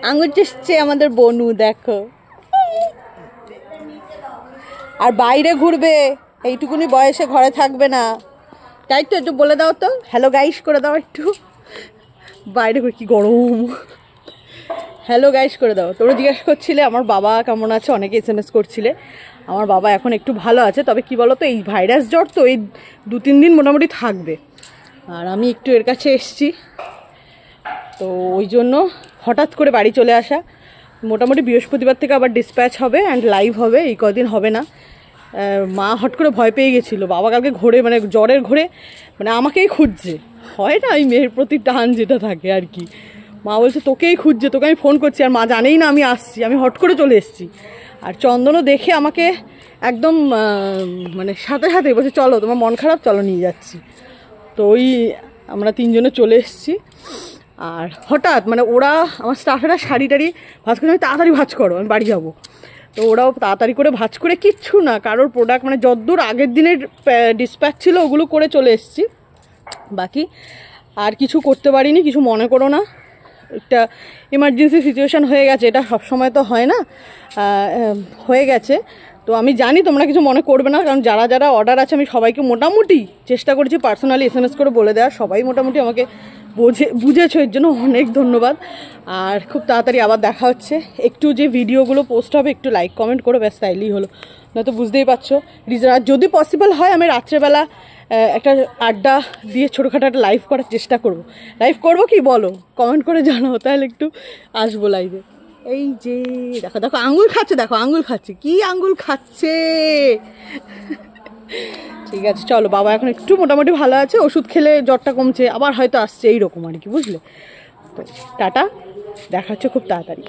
আঙুর চুষছে আমাদের বনু, দেখো। আর বাইরে ঘুরবে, এইটুকুনি বয়সে ঘরে থাকবে না, তাই তো? একটু বলে দাও তো, হ্যালো গাইস করে দাও একটু। বাইরে কি গরম, হ্যালো গাইস করে দাও। তোমরা জিজ্ঞাসা করছিলে আমার বাবা কেমন আছে, অনেকে SMS করছিলে। আমার বাবা এখন একটু ভালো আছে, তবে কি বলো তো, এই ভাইরাস জ্বর তো এই 2-3 দিন মোটামুটি থাকবে। আর আমি একটু এর কাছে এসছি, তো ওই জন্য হঠাৎ করে বাড়ি চলে আসা। মোটামুটি বৃহস্পতিবার থেকে আবার ডিসপ্যাচ হবে অ্যান্ড লাইভ হবে, এই কদিন হবে না। মা হট করে ভয় পেয়ে গেছিলো, বাবা কালকে ঘোরে মানে জ্বরের ঘোরে মানে আমাকেই খুঁজছে, হয় না এই মেয়ের প্রতি টান যেটা থাকে আর কি। মা বলছে তোকেই খুঁজছে, তোকে আমি ফোন করছি, আর মা জানেই না আমি আসছি, আমি হট করে চলে এসেছি। আর চন্দনও দেখে আমাকে একদম মানে সাথে সাথে বলছে চলো তোমার মন খারাপ, চলো নিয়ে যাচ্ছি। তো ওই আমরা 3 জনে চলে এসেছি। আর হঠাৎ মানে ওরা আমার স্টাফেরা শাড়ি টাড়ি ভাজ করে, আমি তাড়াতাড়ি ভাজ করো, আমি বাড়ি যাবো। তো ওরাও তাড়াতাড়ি করে ভাজ করে, কিচ্ছু না কারোর প্রোডাক্ট মানে যতদূর আগের দিনের ডিসপ্যাচ ছিল ওগুলো করে চলে এসেছি, বাকি আর কিছু করতে পারিনি। কিছু মনে করো না, একটা এমার্জেন্সি সিচুয়েশান হয়ে গেছে, এটা সবসময় তো হয় না, হয়ে গেছে। তো আমি জানি তোমরা কিছু মনে করবে না, কারণ যারা যারা অর্ডার আছে আমি সবাইকে মোটামুটি চেষ্টা করেছি পার্সোনালি SMS করে বলে দেওয়ার, সবাই মোটামুটি আমাকে বুঝেছো, এর জন্য অনেক ধন্যবাদ। আর খুব তাড়াতাড়ি আবার দেখা হচ্ছে। একটু যে ভিডিওগুলো পোস্ট হবে একটু লাইক কমেন্ট করো, ব্যাস তাইলেই হলো, নয়তো বুঝতেই পারছো যদি পসিবল হয় আমি রাত্রেবেলা একটা আড্ডা দিয়ে ছোটোখাটো একটা লাইভ করার চেষ্টা করব। লাইভ করবো কি বলো, কমেন্ট করে জানাও, তাহলে একটু আসবো লাইভে। এই যে দেখো দেখো আঙুল খাচ্ছে, দেখো আঙুল খাচ্ছে, কি আঙুল খাচ্ছে। ঠিক আছে চলো, বাবা এখন একটু মোটামুটি ভালো আছে, ওষুধ খেলে জ্বরটা কমছে, আবার হয়তো আসছে, এইরকম আর কি, বুঝলে? তো টাটা, দেখা হচ্ছে খুব তাড়াতাড়ি।